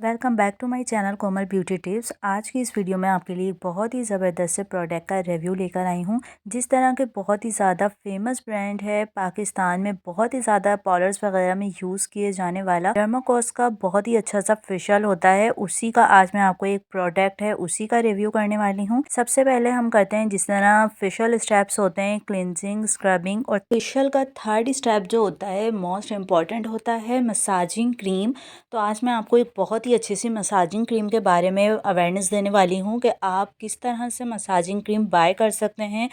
Welcome back to my channel Komal beauty tips. आज की इस वीडियो में आपके लिए बहुत ही ज़बरदस्त से प्रोडक्ट का रिव्यू लेकर आई हूँ। जिस तरह के बहुत ही ज़्यादा फेमस ब्रांड है पाकिस्तान में, बहुत ही ज़्यादा पार्लर्स वगैरह में यूज़ किए जाने वाला डर्माकोस का बहुत ही अच्छा सा फेशियल होता है, उसी का आज मैं आपको एक प्रोडक्ट है उसी का रिव्यू करने वाली हूँ। सबसे पहले हम करते हैं जिस तरह फेशियल स्टेप्स होते हैं, क्लिनजिंग, स्क्रबिंग, और फेशियल का थर्ड स्टेप जो होता है मोस्ट इम्पॉर्टेंट होता है मसाजिंग क्रीम। तो आज मैं आपको एक बहुत ही अच्छी सी मसाजिंग क्रीम के बारे में अवेयरनेस देने वाली हूँ कि आप किस तरह से मसाजिंग क्रीम बाय कर सकते हैं।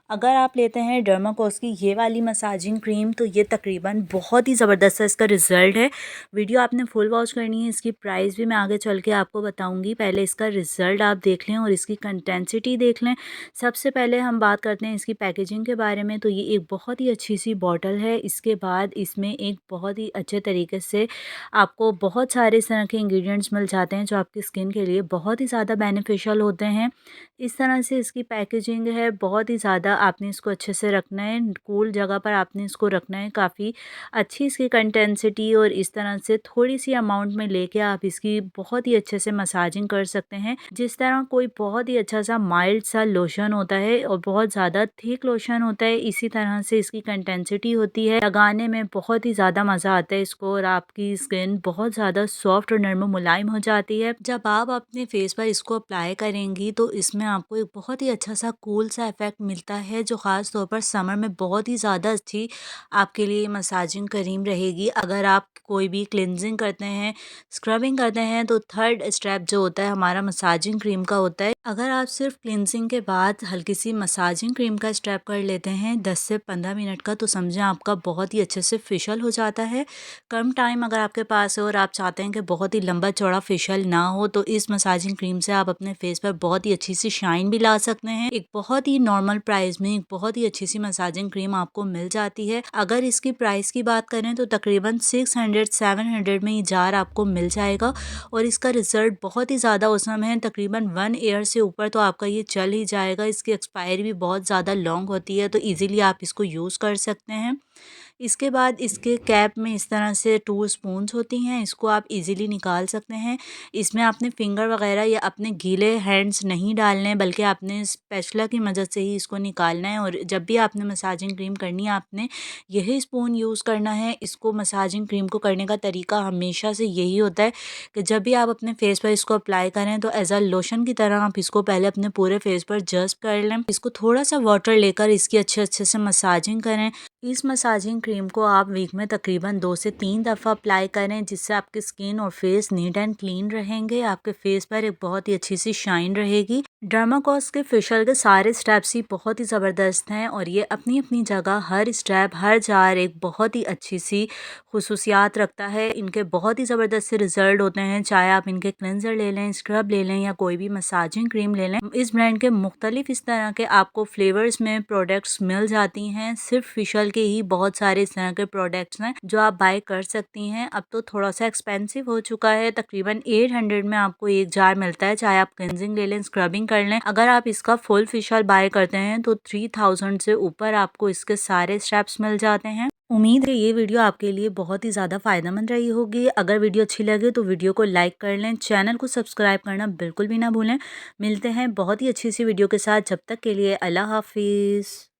अगर आप लेते हैं डर्माकोस की ये वाली मसाजिंग क्रीम तो ये तकरीबन बहुत ही ज़बरदस्त इसका रिज़ल्ट है। वीडियो आपने फुल वॉच करनी है, इसकी प्राइस भी मैं आगे चल के आपको बताऊंगी। पहले इसका रिज़ल्ट आप देख लें और इसकी कंटेंसिटी देख लें। सबसे पहले हम बात करते हैं इसकी पैकेजिंग के बारे में। तो ये एक बहुत ही अच्छी सी बॉटल है। इसके बाद इसमें एक बहुत ही अच्छे तरीके से आपको बहुत सारे इस तरह के इंग्रेडिएंट्स मिल जाते हैं जो आपकी स्किन के लिए बहुत ही ज़्यादा बेनिफिशियल होते हैं। इस तरह से इसकी पैकेजिंग है, बहुत ही ज़्यादा आपने इसको अच्छे से रखना है, कूल जगह पर आपने इसको रखना है। काफ़ी अच्छी इसकी कंटेंसिटी और इस तरह से थोड़ी सी अमाउंट में लेके आप इसकी बहुत ही अच्छे से मसाजिंग कर सकते हैं। जिस तरह कोई बहुत ही अच्छा सा माइल्ड सा लोशन होता है और बहुत ज़्यादा थिक लोशन होता है, इसी तरह से इसकी कंटेंसिटी होती है। लगाने में बहुत ही ज़्यादा मज़ा आता है इसको और आपकी स्किन बहुत ज़्यादा सॉफ्ट और नरम मुलायम हो जाती है। जब आप अपने फेस पर इसको अप्लाई करेंगी तो इसमें आपको एक बहुत ही अच्छा सा कूल सा इफेक्ट मिलता है, जो ख़ास तौर पर समर में बहुत ही ज़्यादा अच्छी आपके लिए मसाजिंग क्रीम रहेगी। अगर आप कोई भी क्लिनजिंग करते हैं, स्क्रबिंग करते हैं, तो थर्ड स्टेप जो होता है हमारा मसाजिंग क्रीम का होता है। अगर आप सिर्फ क्लिनजिंग के बाद हल्की सी मसाजिंग क्रीम का स्टेप कर लेते हैं 10 से 15 मिनट का, तो समझें आपका बहुत ही अच्छे से फेशियल हो जाता है। कम टाइम अगर आपके पास है और आप चाहते हैं कि बहुत ही लंबा चौड़ा फेशियल ना हो, तो इस मसाजिंग क्रीम से आप अपने फेस पर बहुत ही अच्छी सी शाइन भी ला सकते हैं। एक बहुत ही नॉर्मल प्राइस में एक बहुत ही अच्छी सी मसाजिंग क्रीम आपको मिल जाती है। अगर इसकी प्राइस की बात करें तो तकरीबन 600-700 में ये जार आपको मिल जाएगा और इसका रिजल्ट बहुत ही ज़्यादा औसम है। तकरीबन 1 ईयर से ऊपर तो आपका ये चल ही जाएगा। इसकी एक्सपायरी भी बहुत ज़्यादा लॉन्ग होती है, तो ईज़िली आप इसको यूज़ कर सकते हैं। इसके बाद इसके कैप में इस तरह से 2 स्पून्स होती हैं, इसको आप इजीली निकाल सकते हैं। इसमें आपने फिंगर वगैरह या अपने गीले हैंड्स नहीं डालने हैं, बल्कि आपने स्पैचुला की मदद से ही इसको निकालना है। और जब भी आपने मसाजिंग क्रीम करनी है आपने यही स्पून यूज़ करना है। इसको मसाजिंग क्रीम को करने का तरीका हमेशा से यही होता है कि जब भी आप अपने फेस पर इसको अप्लाई करें तो एज अ लोशन की तरह आप इसको पहले अपने पूरे फेस पर जस्ट कर लें। इसको थोड़ा सा वाटर लेकर इसकी अच्छे से मसाजिंग करें। इस मसाजिंग क्रीम को आप वीक में तकरीबन 2 से 3 दफ़ा अप्लाई करें, जिससे आपकी स्किन और फेस नीट एंड क्लीन रहेंगे। आपके फेस पर एक बहुत ही अच्छी सी शाइन रहेगी। डर्माकोस के फेशियल के सारे स्टेप्स ही बहुत ही ज़बरदस्त हैं और ये अपनी अपनी जगह हर स्टेप हर जार एक बहुत ही अच्छी सी खुसूसियात रखता है। इनके बहुत ही ज़बरदस्त से रिजल्ट होते हैं, चाहे आप इनके क्लेंजर ले लें, स्क्रब ले लें या कोई भी मसाजिंग क्रीम ले लें। इस ब्रांड के मुख्तलिफ इस तरह के आपको फ्लेवर्स में प्रोडक्ट्स मिल जाती हैं। सिर्फ फेशियल के ही बहुत सारे इस तरह के प्रोडक्ट्स हैं जो आप बाय कर सकती हैं। अब तो थोड़ा सा एक्सपेंसिव हो चुका है, तकरीबन 800 में आपको एक जार मिलता है, चाहे आप क्लेंजिंग ले लें, स्क्रबिंग कर लें। अगर आप इसका फुल फेशियल बाय करते हैं तो 3000 से ऊपर आपको इसके सारे स्टेप्स मिल जाते हैं। उम्मीद है ये वीडियो आपके लिए बहुत ही ज़्यादा फ़ायदेमंद रही होगी। अगर वीडियो अच्छी लगे तो वीडियो को लाइक कर लें, चैनल को सब्सक्राइब करना बिल्कुल भी ना भूलें। मिलते हैं बहुत ही अच्छी सी वीडियो के साथ, जब तक के लिए अल्लाह हाफिज़।